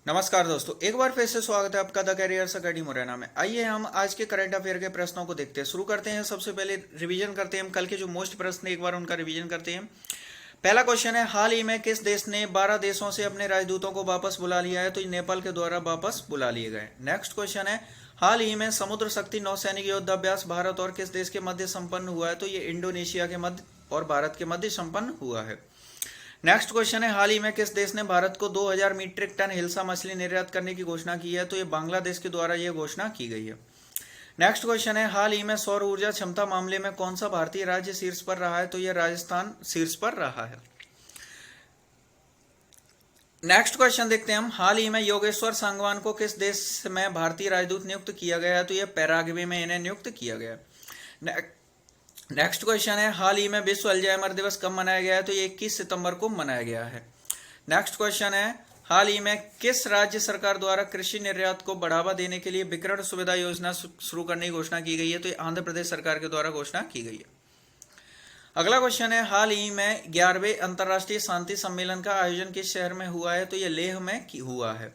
नमस्कार दोस्तों, एक बार फिर से स्वागत है आपका द कैरियर्स अकेडमी मुरैना में। आइए हम आज के करंट अफेयर के प्रश्नों को देखते हैं। शुरू करते हैं। सबसे पहले रिवीजन करते हैं हम कल के जो मोस्ट प्रश्न, एक बार उनका रिवीजन करते हैं। पहला क्वेश्चन है, हाल ही में किस देश ने 12 देशों से अपने राजदूतों को वापस बुला लिया है? तो ये नेपाल के द्वारा वापस बुला लिए गए। नेक्स्ट क्वेश्चन है, हाल ही में समुद्र शक्ति नौसैनिक युद्धाभ्यास भारत और किस देश के मध्य संपन्न हुआ है? तो ये इंडोनेशिया के मध्य और भारत के मध्य संपन्न हुआ है। नेक्स्ट क्वेश्चन है, हाल ही में किस देश ने भारत को 2000 मीट्रिक टन हिल्सा मछली निर्यात करने की घोषणा की है? तो ये बांग्लादेश के द्वारा यह घोषणा की गई है। नेक्स्ट क्वेश्चन है, हाल ही में सौर ऊर्जा क्षमता मामले में कौन सा भारतीय राज्य शीर्ष पर रहा है? तो यह राजस्थान शीर्ष पर रहा है। नेक्स्ट क्वेश्चन देखते हैं हम, हाल ही में योगेश्वर सांगवान को किस देश में भारतीय राजदूत नियुक्त किया गया है? तो यह पैराग्वे में इन्हें नियुक्त किया गया। नेक्स्ट क्वेश्चन है, हाल ही में विश्व अल्जाइमर दिवस कब मनाया गया है? तो ये 21 सितंबर को मनाया गया है। नेक्स्ट क्वेश्चन है, हाल ही में किस राज्य सरकार द्वारा कृषि निर्यात को बढ़ावा देने के लिए विकिरण सुविधा योजना शुरू करने की घोषणा की गई है? तो ये आंध्र प्रदेश सरकार के द्वारा घोषणा की गई है। अगला क्वेश्चन है, हाल ही में 11वें अंतर्राष्ट्रीय शांति सम्मेलन का आयोजन किस शहर में हुआ है? तो ये लेह में हुआ है।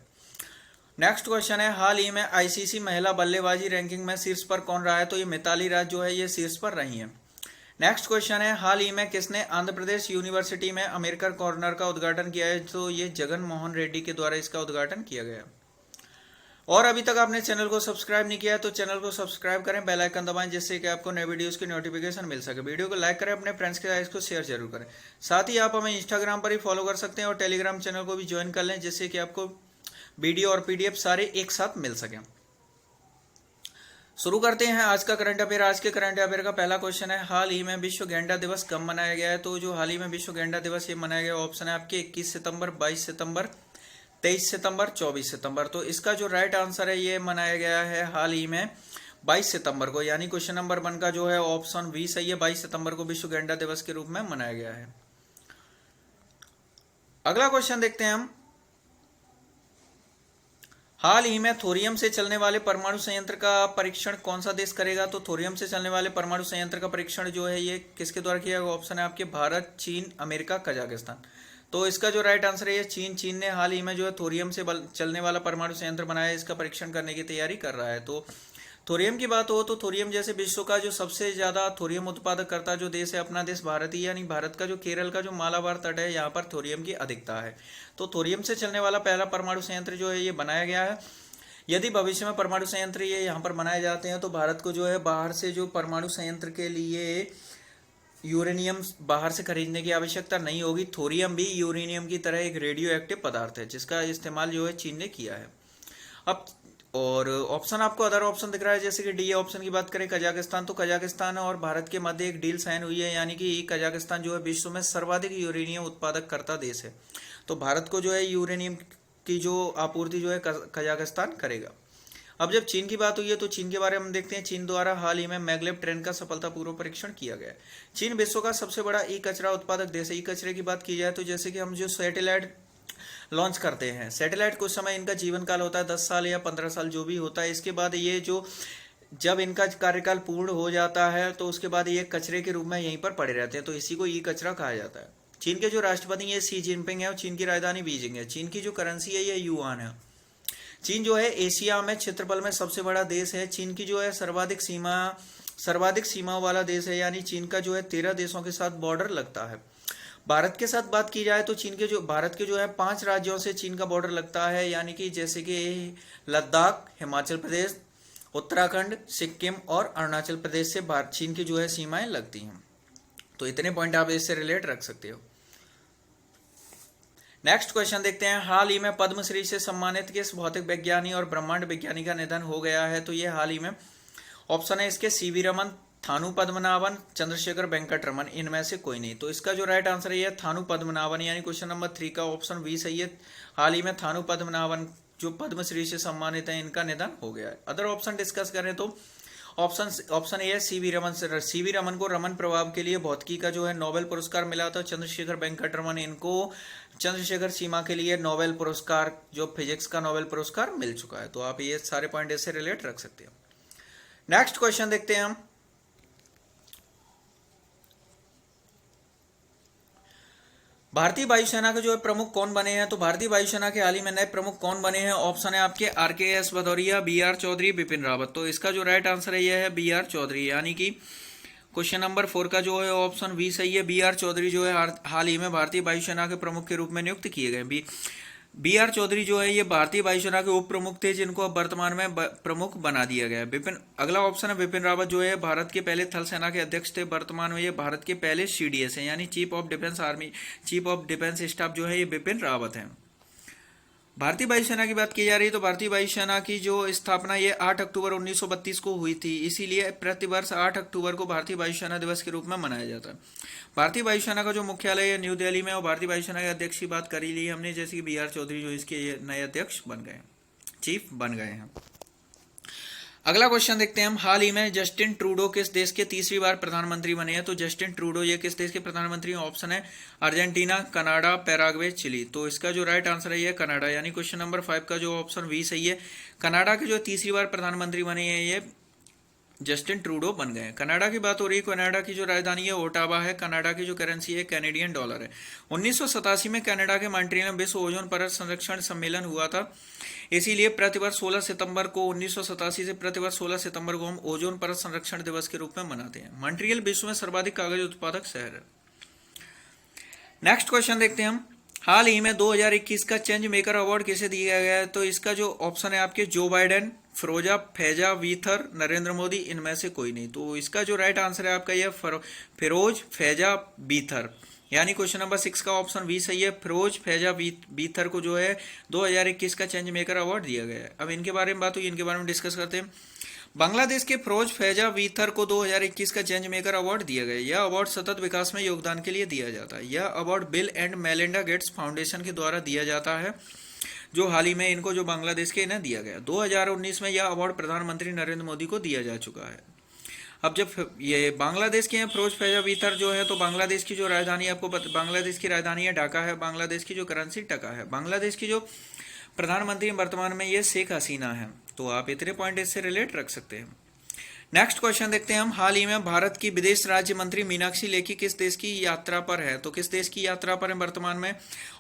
नेक्स्ट क्वेश्चन है, हाल ही में आईसीसी महिला बल्लेबाजी रैंकिंग में शीर्ष पर कौन रहा है? तो ये मिताली राज जो है ये शीर्ष पर रही है। नेक्स्ट क्वेश्चन है, हाल ही में किसने आंध्र प्रदेश यूनिवर्सिटी में अमेरिकन कॉर्नर का उद्घाटन किया है? तो ये जगन मोहन रेड्डी के द्वारा इसका उद्घाटन किया गया। और अभी तक आपने चैनल को सब्सक्राइब नहीं किया है तो चैनल को सब्सक्राइब करें, बेल आइकन दबाएं, जिससे कि आपको नए वीडियोस की नोटिफिकेशन मिल सके। वीडियो को लाइक करें, अपने फ्रेंड्स के साथ इसको शेयर जरूर करें। साथ ही आप हमें इंस्टाग्राम पर ही फॉलो कर सकते हैं और टेलीग्राम चैनल को भी ज्वाइन कर लें, जिससे कि आपको वीडियो और पीडीएफ सारे एक साथ मिल सकें। शुरू करते हैं आज का करंट अफेयर। आज के करंट अफेयर का पहला क्वेश्चन है, हाल ही में विश्व गैंडा दिवस कब मनाया गया है? तो जो हाल ही में विश्व गैंडा दिवस ये मनाया गया ऑप्शन है आपके 21 सितंबर, 22 सितंबर, 23 सितंबर, 24 सितंबर। तो इसका जो राइट आंसर है ये मनाया गया है हाल ही में 22 सितंबर को, यानी क्वेश्चन नंबर 1 का जो है ऑप्शन बी सही है। 22 सितंबर को विश्व गैंडा दिवस के रूप में मनाया गया है। अगला क्वेश्चन देखते हैं हम, हाल ही में थोरियम से चलने वाले परमाणु संयंत्र का परीक्षण कौन सा देश करेगा? तो थोरियम से चलने वाले परमाणु संयंत्र का परीक्षण जो है ये किसके द्वारा किया गया? ऑप्शन है आपके भारत, चीन, अमेरिका, कजाकिस्तान। तो इसका जो राइट आंसर है ये चीन। चीन ने हाल ही में जो है थोरियम से चलने वाला परमाणु संयंत्र बनाया है, इसका परीक्षण करने की तैयारी कर रहा है। तो थोरियम की बात हो तो थोरियम जैसे विश्व का जो सबसे ज्यादा थोरियम उत्पादक करता जो देश है अपना देश भारत ही, यानी भारत का जो केरल का जो मालाबार तट है यहाँ पर थोरियम की अधिकता है। तो थोरियम से चलने वाला पहला परमाणु संयंत्र जो है ये बनाया गया है। यदि भविष्य में परमाणु संयंत्र ये यहाँ पर बनाए जाते हैं तो भारत को जो है बाहर से जो परमाणु संयंत्र के लिए यूरेनियम बाहर से खरीदने की आवश्यकता नहीं होगी। थोरियम भी यूरेनियम की तरह एक रेडियो एक्टिव पदार्थ है जिसका इस्तेमाल जो है चीन ने किया है। अब और ऑप्शन आपको अदर ऑप्शन दिख रहा है, जैसे कि डी ऑप्शन की बात करें कजाकिस्तान, तो कजाकिस्तान और भारत के मध्य एक डील साइन हुई है, यानी कि कजाकिस्तान जो है विश्व में सर्वाधिक यूरेनियम उत्पादक करता देश है। तो भारत को जो है यूरेनियम की जो आपूर्ति जो है कजाकिस्तान करेगा। अब जब चीन की बात हुई है तो चीन के बारे में हम देखते हैं। चीन द्वारा हाल ही में मैगलेब ट्रेन का सफलतापूर्वक परीक्षण किया गया है। चीन विश्व का सबसे बड़ा ई कचरा उत्पादक देश है। ई कचरे की बात की जाए तो जैसे कि हम जो सैटेलाइट लॉन्च करते हैं, सैटेलाइट कुछ समय इनका जीवन काल होता है 10 साल या 15 साल जो भी होता है। इसके बाद ये जो जब इनका कार्यकाल पूर्ण हो जाता है तो उसके बाद ये कचरे के रूप में यहीं पर पड़े रहते हैं, तो इसी को ई कचरा कहा जाता है। चीन के जो राष्ट्रपति है शी जिनपिंग है और चीन की राजधानी बीजिंग है। चीन की जो करेंसी है ये युआन है। चीन जो है एशिया में क्षेत्रफल में सबसे बड़ा देश है। चीन की जो है सर्वाधिक सीमा वाला देश है, यानी चीन का जो है 13 देशों के साथ बॉर्डर लगता है। भारत के साथ बात की जाए तो भारत के जो है 5 राज्यों से चीन का बॉर्डर लगता है, यानी कि जैसे कि लद्दाख, हिमाचल प्रदेश, उत्तराखंड, सिक्किम और अरुणाचल प्रदेश से चीन की जो है सीमाएं लगती हैं। तो इतने पॉइंट आप इससे रिलेट रख सकते हो। नेक्स्ट क्वेश्चन देखते हैं, हाल ही में पद्मश्री से सम्मानित किस भौतिक विज्ञानी और ब्रह्मांड विज्ञानी का निधन हो गया है? तो ये हाल ही में ऑप्शन है इसके सीवी रमन, थानु पद्मनाभन, चंद्रशेखर वेंकट रमन, इनमें से कोई नहीं। तो इसका जो राइट आंसर है थानु पद्मनाभन, यानी क्वेश्चन नंबर 3 का ऑप्शन बी सही है। हाल ही में थानु पद्मनाभन जो पद्मश्री से सम्मानित है इनका निधन हो गया है। अदर ऑप्शन डिस्कस करें तो ऑप्शन ए है सीवी रमन। सीवी रमन को रमन प्रभाव के लिए भौतिकी का जो है नोबेल पुरस्कार मिला था। चंद्रशेखर वेंकट रमन इनको चंद्रशेखर सीमा के लिए नोबेल पुरस्कार जो फिजिक्स का नोबेल पुरस्कार मिल चुका है। तो आप ये सारे पॉइंट इससे रिलेट रख सकते हो। नेक्स्ट क्वेश्चन देखते हैं हम, भारतीय वायुसेना के जो है प्रमुख कौन बने हैं, तो भारतीय वायुसेना के हाल ही में नए प्रमुख कौन बने हैं? ऑप्शन है आपके RKS भदौरिया, BR चौधरी, बिपिन रावत। तो इसका जो राइट आंसर है यह है BR चौधरी, यानी कि क्वेश्चन नंबर 4 का जो है ऑप्शन बी सही है। BR चौधरी जो है हाल ही में भारतीय वायुसेना के प्रमुख के रूप में नियुक्त किए गए। BR चौधरी जो है ये भारतीय वायुसेना के उप प्रमुख थे, जिनको अब वर्तमान में प्रमुख बना दिया गया है। अगला ऑप्शन है बिपिन रावत, जो है भारत के पहले थल सेना के अध्यक्ष थे, वर्तमान में ये भारत के पहले CDS है, यानी chief of defence army, chief of defence staff जो है ये बिपिन रावत है। भारतीय वायुसेना की बात की जा रही है तो भारतीय वायुसेना की जो स्थापना ये 8 अक्टूबर 1932 को हुई थी, इसीलिए प्रतिवर्ष 8 अक्टूबर को भारतीय वायुसेना दिवस के रूप में मनाया जाता है। भारतीय वायुसेना का जो मुख्यालय है न्यू दिल्ली में, और भारतीय वायुसेना के अध्यक्ष की बात कर ही ली हमने, जैसे कि BR चौधरी जो इसके नए अध्यक्ष बन गए, चीफ बन गए हैं। अगला क्वेश्चन देखते हैं हम। हाल ही में जस्टिन ट्रूडो किस देश के तीसरी बार प्रधानमंत्री बने हैं? तो जस्टिन ट्रूडो ये किस देश के प्रधानमंत्री हैं? ऑप्शन है अर्जेंटीना, कनाडा, पैराग्वे, चिली। तो इसका जो राइट आंसर है ये कनाडा, यानी क्वेश्चन नंबर 5 का जो ऑप्शन बी सही है। कनाडा के जो तीसरी बार प्रधानमंत्री बने हैं ये जस्टिन ट्रूडो बन गए। कनाडा की बात हो रही है, कनाडा की जो राजधानी है ओटावा है, कनाडा की जो करेंसी है कैनेडियन डॉलर है। 1987 में कनाडा के मॉन्ट्रियल में विश्व ओजोन परत संरक्षण सम्मेलन हुआ था, इसीलिए प्रतिवर्ष 16 सितंबर को 1987 से प्रतिवर्ष 16 सितंबर को हम ओजोन परत संरक्षण दिवस के रूप में मनाते हैं। मॉन्ट्रियल विश्व में सर्वाधिक कागज उत्पादक शहर है। नेक्स्ट क्वेश्चन देखते हैं हम। हाल ही में 2021 का चेंज मेकर अवार्ड किसे दिया गया है? तो इसका जो ऑप्शन है आपके जो बाइडेन, फिरोजा, फैजा, वीथर, नरेंद्र मोदी, इनमें से कोई नहीं। तो इसका जो राइट आंसर है आपका यह फिरोज, फैजा, वीथर, यानी क्वेश्चन नंबर 6 का ऑप्शन बी सही है। फिरोज, फैजा, वीथर को जो है 2021 का चेंज मेकर अवार्ड दिया गया है। अब इनके बारे में बात हुई, इनके बारे में डिस्कस करते हैं। बांग्लादेश के फिरोज, फैजा, वीथर को 2021 का चेंज मेकर अवार्ड दिया गया। यह अवार्ड सतत विकास में योगदान के लिए दिया जाता है। यह award bill and Melinda Gates foundation के द्वारा दिया जाता है, जो हाल ही में इनको जो बांग्लादेश के इन्हें दिया गया। 2019 में यह अवार्ड प्रधानमंत्री नरेंद्र मोदी को दिया जा चुका है। अब जब ये बांग्लादेश के हैं फिरोज, फैजा, वीथर जो है, तो बांग्लादेश की जो राजधानी आपको बांग्लादेश की राजधानी है ढाका है, बांग्लादेश की जो करेंसी टका है। बांग्लादेश की जो प्रधानमंत्री वर्तमान में ये शेख हसीना है। तो आप इतने पॉइंट इससे रिलेट रख सकते हैं। नेक्स्ट क्वेश्चन देखते हैं हम। हाल ही में भारत की विदेश राज्य मंत्री मीनाक्षी लेखी किस देश की यात्रा पर है? तो किस देश की यात्रा पर है वर्तमान में?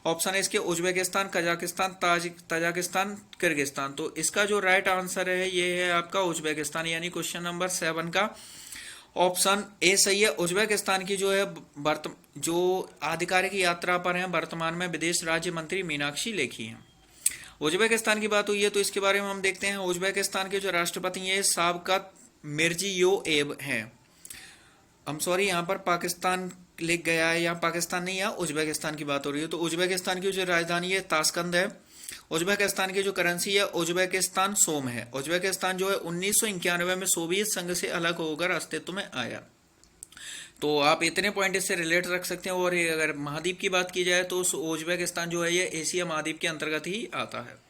ऑप्शन है इसके उज्बेकिस्तान, कजाकिस्तान, ताजिकिस्तान, किर्गिस्तान। तो इसका जो राइट आंसर है ये है आपका उज्बेकिस्तान, यानी क्वेश्चन नंबर 7 का ऑप्शन ए सही है। उज्बेकिस्तान की जो है जो आधिकारिक यात्रा पर है वर्तमान में विदेश राज्य मंत्री मीनाक्षी लेखी हैं। उज्बेकिस्तान की बात हुई है तो इसके बारे में हम देखते हैं। उज्बेकिस्तान के जो राष्ट्रपति हैं शावकत मिर्जियोयेव हैं। हम सॉरी, यहाँ पर पाकिस्तान लिख गया है, यहाँ पाकिस्तान नहीं, यहाँ उज्बेकिस्तान की बात हो रही है। तो उज्बेकिस्तान की जो राजधानी है ताशकंद है। उज्बेकिस्तान की जो करेंसी है उज्बेकिस्तान सोम है। उज्बेकिस्तान जो है 1991 में सोवियत संघ से अलग होकर अस्तित्व में आया। तो आप इतने पॉइंट इससे रिलेट रख सकते हैं। और अगर महाद्वीप की बात की जाए तो उज्बेकिस्तान जो है ये एशिया महाद्वीप के अंतर्गत ही आता है।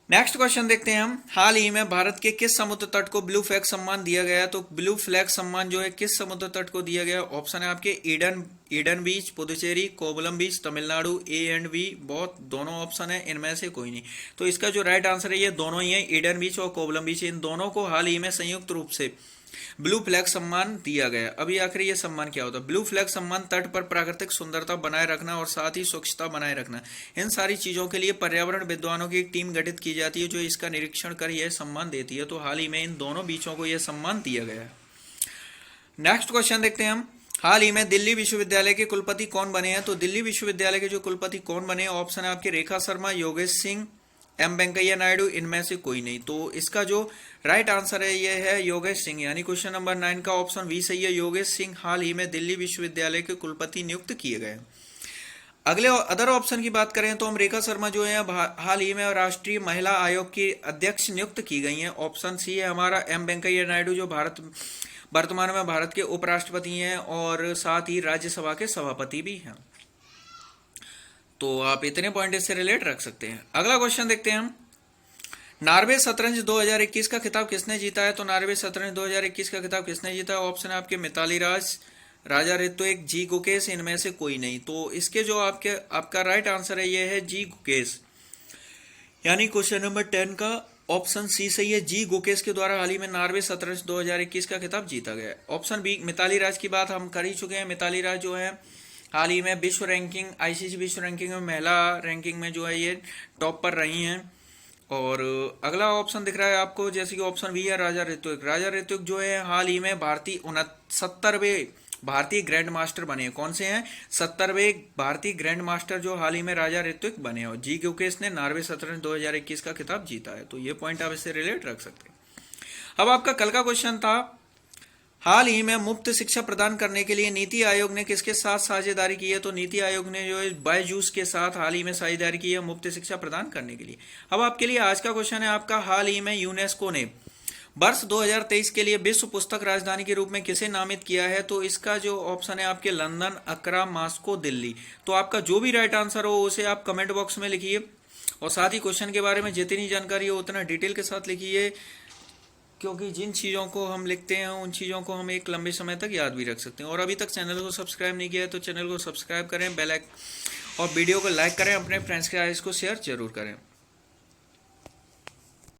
नेक्स्ट क्वेश्चन देखते हैं हम। हाल ही में भारत के किस समुद्र तट को ब्लू फ्लैग सम्मान दिया गया? तो ब्लू फ्लैग सम्मान जो है किस समुद्र तट को दिया गया? ऑप्शन है आपके Eden beach, Puducherry, Kovalam beach, Tamil Nadu, A and B, बहुत दोनों ऑप्शन है, इनमें से कोई नहीं। तो इसका जो राइट आंसर है ये दोनों ही है, ईडन बीच और कोवलम बीच। इन दोनों को हाल ही में संयुक्त रूप से ब्लू फ्लैग सम्मान दिया गया। अभी आखिर ये सम्मान क्या होता है? ब्लू फ्लैग सम्मान तट पर प्राकृतिक सुंदरता बनाए रखना और साथ ही स्वच्छता बनाए रखना, इन सारी चीजों के लिए पर्यावरण विद्वानों की एक टीम गठित की जाती है जो इसका निरीक्षण कर यह सम्मान देती है। तो हाल ही में इन दोनों बीचों को यह सम्मान दिया गया है। नेक्स्ट क्वेश्चन देखते हैं हम। हाल ही में दिल्ली विश्वविद्यालय के कुलपति कौन बने हैं? तो दिल्ली विश्वविद्यालय के जो कुलपति कौन बने हैं? ऑप्शन है आपके रेखा शर्मा, योगेश सिंह, एम वेंकैया नायडू, इनमें से कोई नहीं। तो इसका जो राइट आंसर है ये है योगेश सिंह, यानी क्वेश्चन नंबर 9 का ऑप्शन बी सही है। योगेश सिंह हाल ही में दिल्ली विश्वविद्यालय के कुलपति नियुक्त किए गए। अगले अदर ऑप्शन की बात करें तो हम रेखा शर्मा जो है हाल ही में राष्ट्रीय महिला आयोग की अध्यक्ष नियुक्त की गई हैं। ऑप्शन सी है हमारा एम वेंकैया नायडू जो वर्तमान में भारत के उपराष्ट्रपति हैं और साथ ही राज्यसभा के सभापति भी हैं। तो आप इतने पॉइंट इससे रिलेट रख सकते हैं। अगला क्वेश्चन देखते हैं हम। नॉर्वे शतरंज 2021 का खिताब किसने जीता है? तो नॉर्वे शतरंज 2021 का खिताब किसने जीता है? ऑप्शन है आपके मिताली राज, राजा ऋत्विक, जी गुकेश, इनमें से कोई नहीं। तो इसके जो आपका राइट आंसर है ये है जी गुकेश, यानी क्वेश्चन नंबर 10 का ऑप्शन सी सही है। जी गुकेश के द्वारा हाल ही में नॉर्वे शतरंज 2021 का खिताब जीता गया। ऑप्शन बी मिताली राज की बात हम कर ही चुके हैं। मिताली राज जो है हाल ही में विश्व रैंकिंग, आईसीसी विश्व रैंकिंग में महिला रैंकिंग में जो है ये टॉप पर रही हैं। और अगला ऑप्शन दिख रहा है आपको, जैसे कि ऑप्शन बी है राजा ऋत्विक। राजा ऋत्विक जो है हाल ही में भारतीय 69वें भारतीय ग्रैंड मास्टर बने हैं। कौन से हैं? 70वें भारतीय ग्रैंड मास्टर जो हाल ही में राजा ऋत्विक बने हैं। और जी गुकेश ने नॉर्वे शतरंज 2021 का खिताब जीता है। तो ये पॉइंट आप इससे रिलेट रख सकते हैं। अब आपका कल का क्वेश्चन था, हाल ही में मुफ्त शिक्षा प्रदान करने के लिए नीति आयोग ने किसके साथ साझेदारी की है? तो नीति आयोग ने जो है बायजूस के साथ हाल ही में साझेदारी की है मुफ्त शिक्षा प्रदान करने के लिए। अब आपके लिए आज का क्वेश्चन है आपका, हाल ही में यूनेस्को ने वर्ष 2023 के लिए विश्व पुस्तक राजधानी के रूप में किसे नामित किया है? तो इसका जो ऑप्शन है आपके लंदन, अकरा, मॉस्को, दिल्ली। तो आपका जो भी राइट आंसर हो उसे आप कमेंट बॉक्स में लिखिए और साथ ही क्वेश्चन के बारे में जितनी जानकारी हो उतना डिटेल के साथ लिखिए, क्योंकि जिन चीज़ों को हम लिखते हैं उन चीज़ों को हम एक लंबे समय तक याद भी रख सकते हैं। और अभी तक चैनल को सब्सक्राइब नहीं किया है तो चैनल को सब्सक्राइब करें, बेल आइकन और वीडियो को लाइक करें, अपने फ्रेंड्स के साथ इसको शेयर जरूर करें।